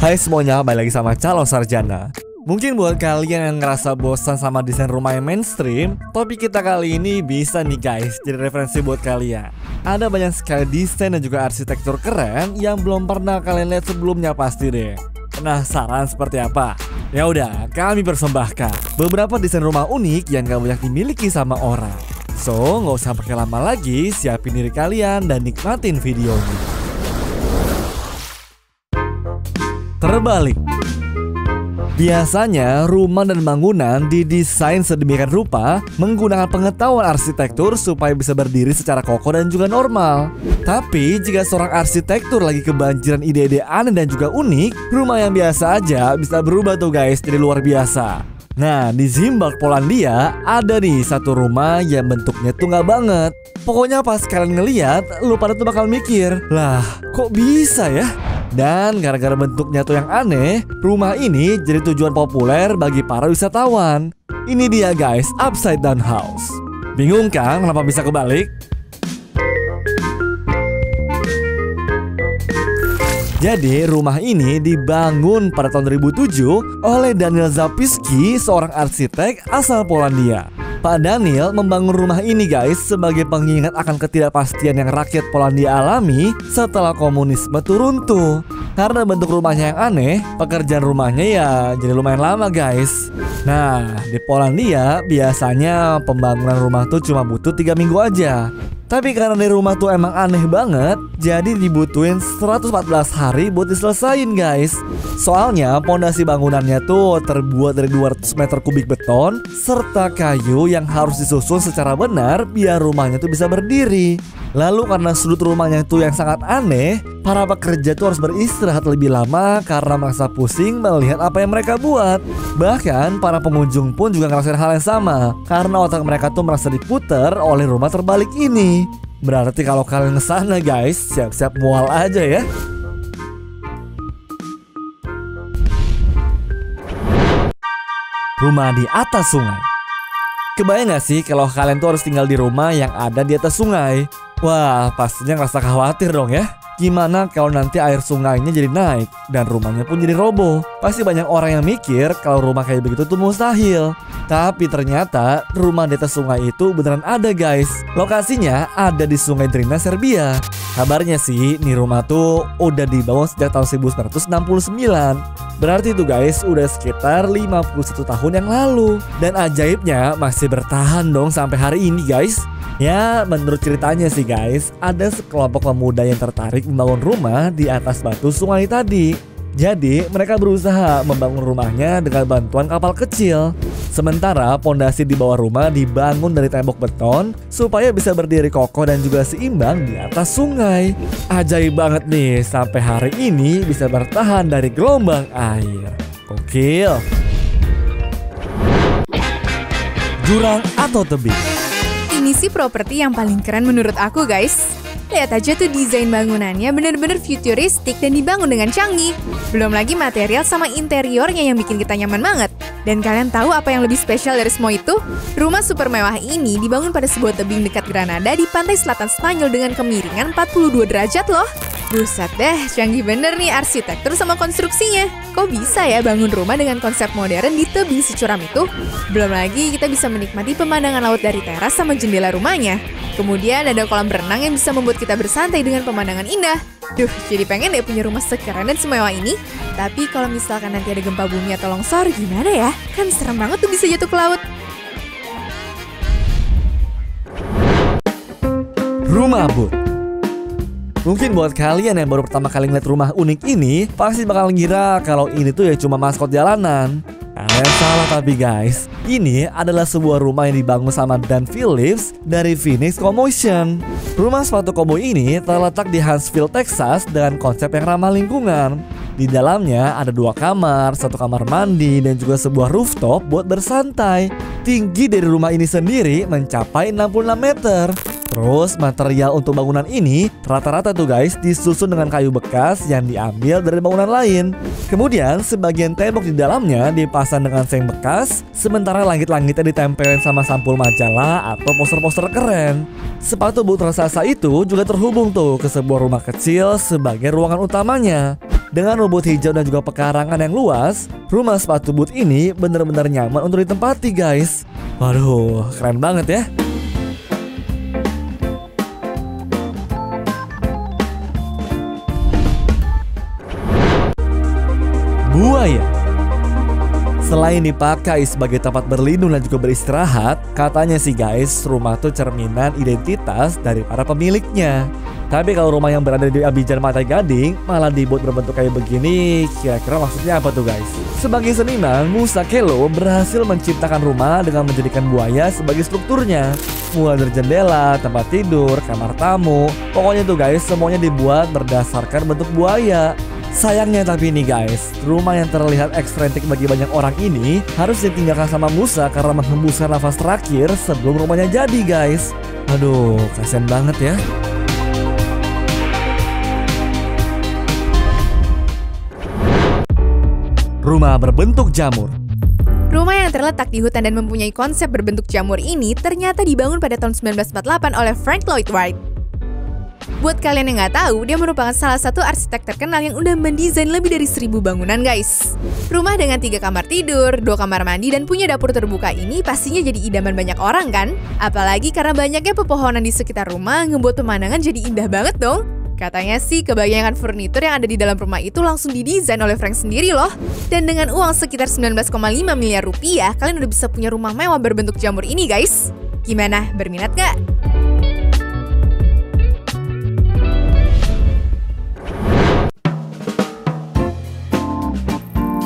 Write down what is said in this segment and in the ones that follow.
Hai semuanya, balik lagi sama Calon Sarjana. Mungkin buat kalian yang ngerasa bosan sama desain rumah yang mainstream, topik kita kali ini bisa nih guys jadi referensi buat kalian. Ada banyak sekali desain dan juga arsitektur keren yang belum pernah kalian lihat sebelumnya pasti deh. Penasaran seperti apa? Ya udah, kami persembahkan beberapa desain rumah unik yang gak banyak dimiliki sama orang. So, nggak usah pakai lama lagi, siapin diri kalian dan nikmatin videonya. Terbalik. Biasanya rumah dan bangunan didesain sedemikian rupa menggunakan pengetahuan arsitektur supaya bisa berdiri secara kokoh dan juga normal. Tapi jika seorang arsitektur lagi kebanjiran ide-ide aneh dan juga unik, rumah yang biasa aja bisa berubah tuh guys jadi luar biasa. Nah, di Zimbabwe, Polandia ada nih satu rumah yang bentuknya tuh nggak banget. Pokoknya pas kalian ngeliat, lu pada tuh bakal mikir, lah kok bisa ya? Dan gara-gara bentuknya tuh yang aneh, rumah ini jadi tujuan populer bagi para wisatawan. Ini dia guys, Upside Down House. Bingung kan kenapa bisa kebalik? Jadi rumah ini dibangun pada tahun 2007 oleh Daniel Zapiski, seorang arsitek asal Polandia. Pak Daniel membangun rumah ini guys sebagai pengingat akan ketidakpastian yang rakyat Polandia alami setelah komunisme turun tuh. Karena bentuk rumahnya yang aneh, pekerjaan rumahnya ya jadi lumayan lama guys. Nah, di Polandia biasanya pembangunan rumah tuh cuma butuh 3 minggu aja. Tapi karena di rumah tuh emang aneh banget, jadi dibutuhin 114 hari buat diselesain guys. Soalnya pondasi bangunannya tuh terbuat dari 200 meter kubik beton serta kayu yang harus disusun secara benar biar rumahnya tuh bisa berdiri. Lalu karena sudut rumahnya tuh yang sangat aneh, para pekerja tuh harus beristirahat lebih lama karena merasa pusing melihat apa yang mereka buat. Bahkan para pengunjung pun juga ngerasain hal yang sama karena otak mereka tuh merasa diputer oleh rumah terbalik ini. Berarti kalau kalian kesana guys, siap-siap mual aja ya. Rumah di atas sungai. Kebayang gak sih kalau kalian tuh harus tinggal di rumah yang ada di atas sungai? Wah, pastinya ngerasa khawatir dong ya. Gimana kalau nanti air sungainya jadi naik dan rumahnya pun jadi roboh? Pasti banyak orang yang mikir kalau rumah kayak begitu tuh mustahil. Tapi ternyata rumah di atas sungai itu beneran ada guys. Lokasinya ada di Sungai Drina, Serbia. Kabarnya sih nih rumah tuh udah dibangun sejak tahun 1969. Berarti itu guys udah sekitar 51 tahun yang lalu. Dan ajaibnya masih bertahan dong sampai hari ini guys. Ya menurut ceritanya sih guys, ada sekelompok pemuda yang tertarik membangun rumah di atas batu sungai tadi. Jadi mereka berusaha membangun rumahnya dengan bantuan kapal kecil. Sementara pondasi di bawah rumah dibangun dari tembok beton supaya bisa berdiri kokoh dan juga seimbang di atas sungai. Ajaib banget nih, sampai hari ini bisa bertahan dari gelombang air. Gokil. Jurang atau tebing. Ini sih properti yang paling keren menurut aku guys. Lihat aja tuh desain bangunannya bener-bener futuristik dan dibangun dengan canggih. Belum lagi material sama interiornya yang bikin kita nyaman banget. Dan kalian tahu apa yang lebih spesial dari semua itu? Rumah super mewah ini dibangun pada sebuah tebing dekat Granada di pantai selatan Spanyol dengan kemiringan 42 derajat loh. Buset deh, canggih bener nih arsitektur sama konstruksinya. Kok bisa ya bangun rumah dengan konsep modern di tebing securam itu? Belum lagi kita bisa menikmati pemandangan laut dari teras sama jendela rumahnya. Kemudian ada kolam renang yang bisa membuat kita bersantai dengan pemandangan indah. Duh, jadi pengen deh punya rumah sekeren dan semewah ini. Tapi kalau misalkan nanti ada gempa bumi atau longsor, gimana ya? Kan serem banget tuh bisa jatuh ke laut. Rumah Booth. Mungkin buat kalian yang baru pertama kali ngeliat rumah unik ini, pasti bakal ngira kalau ini tuh ya cuma maskot jalanan. Kalian salah tapi guys, ini adalah sebuah rumah yang dibangun sama Dan Phillips dari Phoenix Commotion. Rumah sepatu koboi ini terletak di Huntsville, Texas dengan konsep yang ramah lingkungan. Di dalamnya ada 2 kamar, 1 kamar mandi, dan juga sebuah rooftop buat bersantai. Tinggi dari rumah ini sendiri mencapai 66 meter. Terus material untuk bangunan ini rata-rata tuh guys disusun dengan kayu bekas yang diambil dari bangunan lain. Kemudian sebagian tembok di dalamnya dipasang dengan seng bekas, sementara langit-langitnya ditempelin sama sampul majalah atau poster-poster keren. Sepatu boot raksasa itu juga terhubung tuh ke sebuah rumah kecil sebagai ruangan utamanya. Dengan rumput hijau dan juga pekarangan yang luas, rumah sepatu boot ini benar-benar nyaman untuk ditempati guys. Waduh, keren banget ya. Buaya. Selain dipakai sebagai tempat berlindung dan juga beristirahat, katanya sih guys, rumah tuh cerminan identitas dari para pemiliknya. Tapi kalau rumah yang berada di Abidjan Pantai Gading malah dibuat berbentuk kayak begini, kira-kira maksudnya apa tuh guys? Sebagai seniman, Musa Kelo berhasil menciptakan rumah dengan menjadikan buaya sebagai strukturnya. Mulai dari jendela, tempat tidur, kamar tamu, pokoknya tuh guys, semuanya dibuat berdasarkan bentuk buaya. Sayangnya tapi nih guys, rumah yang terlihat ekstrentik bagi banyak orang ini harus ditinggalkan sama Musa karena menghembuskan nafas terakhir sebelum rumahnya jadi guys. Aduh, kasian banget ya. Rumah berbentuk jamur. Rumah yang terletak di hutan dan mempunyai konsep berbentuk jamur ini ternyata dibangun pada tahun 1948 oleh Frank Lloyd Wright. Buat kalian yang nggak tahu, dia merupakan salah satu arsitek terkenal yang udah mendesain lebih dari 1000 bangunan guys. Rumah dengan 3 kamar tidur, 2 kamar mandi, dan punya dapur terbuka ini pastinya jadi idaman banyak orang kan? Apalagi karena banyaknya pepohonan di sekitar rumah ngebuat pemandangan jadi indah banget dong. Katanya sih kebanyakan furnitur yang ada di dalam rumah itu langsung didesain oleh Frank sendiri loh. Dan dengan uang sekitar 19,5 miliar rupiah, kalian udah bisa punya rumah mewah berbentuk jamur ini guys. Gimana, berminat gak?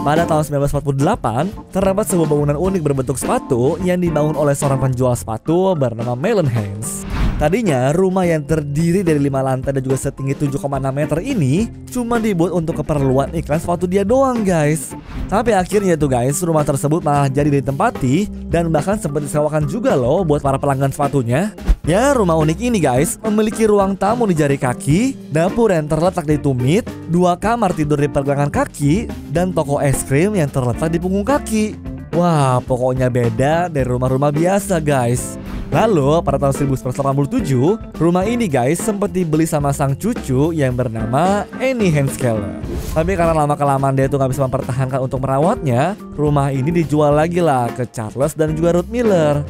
Pada tahun 1948, terdapat sebuah bangunan unik berbentuk sepatu yang dibangun oleh seorang penjual sepatu bernama Melon Haynes. Tadinya, rumah yang terdiri dari 5 lantai dan juga setinggi 7,6 meter ini cuma dibuat untuk keperluan iklan sepatu dia doang guys. Tapi akhirnya tuh guys, rumah tersebut malah jadi ditempati dan bahkan sempat disewakan juga loh buat para pelanggan sepatunya. Ya, rumah unik ini guys memiliki ruang tamu di jari kaki, dapur yang terletak di tumit, 2 kamar tidur di pergelangan kaki, dan toko es krim yang terletak di punggung kaki. Wah, pokoknya beda dari rumah-rumah biasa guys. Lalu pada tahun 1987, rumah ini guys sempat dibeli sama sang cucu yang bernama Annie Haynes Keller. Tapi karena lama-kelamaan dia tuh gak bisa mempertahankan untuk merawatnya, rumah ini dijual lagi lah ke Charles dan juga Ruth Miller.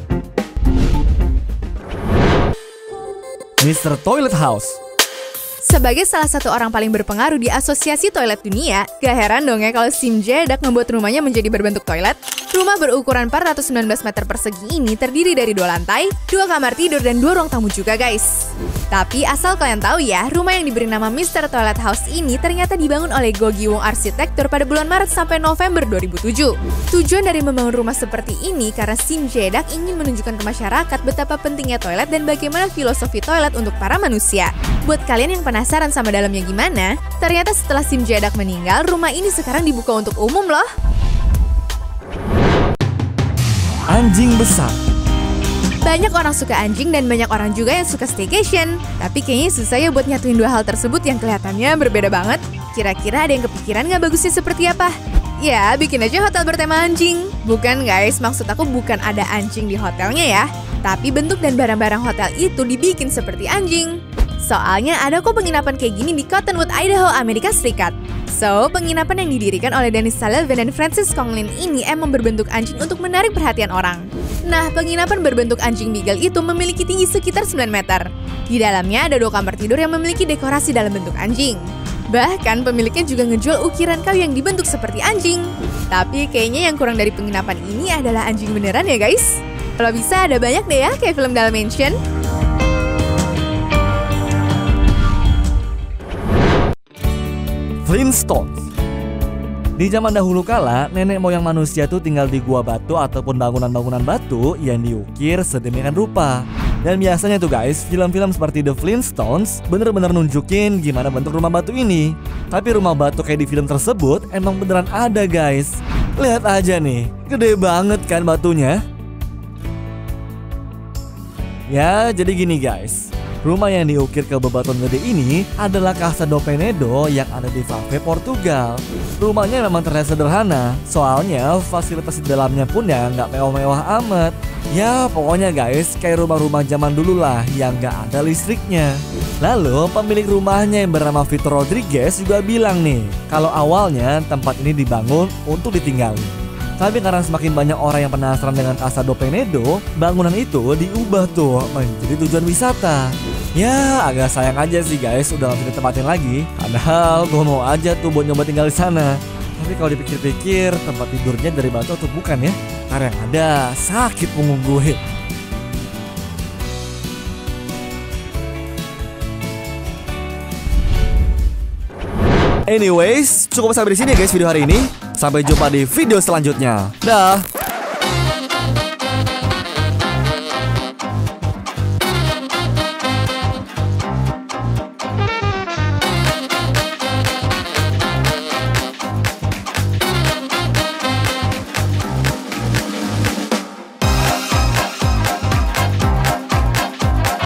Mr. Toilet House. Sebagai salah satu orang paling berpengaruh di Asosiasi Toilet Dunia, gak heran dong ya kalau Sim Jedak membuat rumahnya menjadi berbentuk toilet. Rumah berukuran 419 meter persegi ini terdiri dari 2 lantai, 2 kamar tidur, dan 2 ruang tamu juga guys. Tapi asal kalian tahu ya, rumah yang diberi nama Mr. Toilet House ini ternyata dibangun oleh Go Gi Wong Arsitektur pada bulan Maret sampai November 2007. Tujuan dari membangun rumah seperti ini karena Sim Jedak ingin menunjukkan ke masyarakat betapa pentingnya toilet dan bagaimana filosofi toilet untuk para manusia. Buat kalian yang penasaran sama dalamnya gimana, ternyata setelah Sim Jedak meninggal, rumah ini sekarang dibuka untuk umum loh. Anjing besar. Banyak orang suka anjing dan banyak orang juga yang suka staycation. Tapi kayaknya susah ya buat nyatuin 2 hal tersebut yang kelihatannya berbeda banget. Kira-kira ada yang kepikiran nggak bagusnya seperti apa? Ya, bikin aja hotel bertema anjing. Bukan guys, maksud aku bukan ada anjing di hotelnya ya. Tapi bentuk dan barang-barang hotel itu dibikin seperti anjing. Soalnya ada kok penginapan kayak gini di Cottonwood, Idaho, Amerika Serikat. So, penginapan yang didirikan oleh Dennis Sullivan dan Francis Conlin ini emang berbentuk anjing untuk menarik perhatian orang. Nah, penginapan berbentuk anjing beagle itu memiliki tinggi sekitar 9 meter. Di dalamnya ada 2 kamar tidur yang memiliki dekorasi dalam bentuk anjing. Bahkan pemiliknya juga ngejual ukiran kayu yang dibentuk seperti anjing. Tapi kayaknya yang kurang dari penginapan ini adalah anjing beneran ya guys. Kalau bisa ada banyak deh ya kayak film Dalmatian. Flintstones. Di zaman dahulu kala, nenek moyang manusia tuh tinggal di gua batu ataupun bangunan-bangunan batu yang diukir sedemikian rupa. Dan biasanya tuh guys, film-film seperti The Flintstones bener-bener nunjukin gimana bentuk rumah batu ini. Tapi rumah batu kayak di film tersebut emang beneran ada guys. Lihat aja nih, gede banget kan batunya. Ya, jadi gini guys. Rumah yang diukir ke bebatuan gede ini adalah Casa do Penedo yang ada di Fave, Portugal. Rumahnya memang terlihat sederhana, soalnya fasilitas di dalamnya pun ya nggak mewah-mewah amat. Ya pokoknya guys, kayak rumah-rumah zaman dulu lah yang nggak ada listriknya. Lalu pemilik rumahnya yang bernama Victor Rodriguez juga bilang nih, kalau awalnya tempat ini dibangun untuk ditinggali. Tapi karena semakin banyak orang yang penasaran dengan Casa do Penedo, bangunan itu diubah tuh menjadi tujuan wisata. Ya agak sayang aja sih guys, udah gak bisa ditempatin lagi. Padahal gue mau aja tuh buat nyoba tinggal di sana. Tapi kalau dipikir-pikir tempat tidurnya dari batu atau bukan ya? Karena yang ada sakit punggung gue. Anyways, cukup sampai di sini ya guys video hari ini. Sampai jumpa di video selanjutnya. Dah.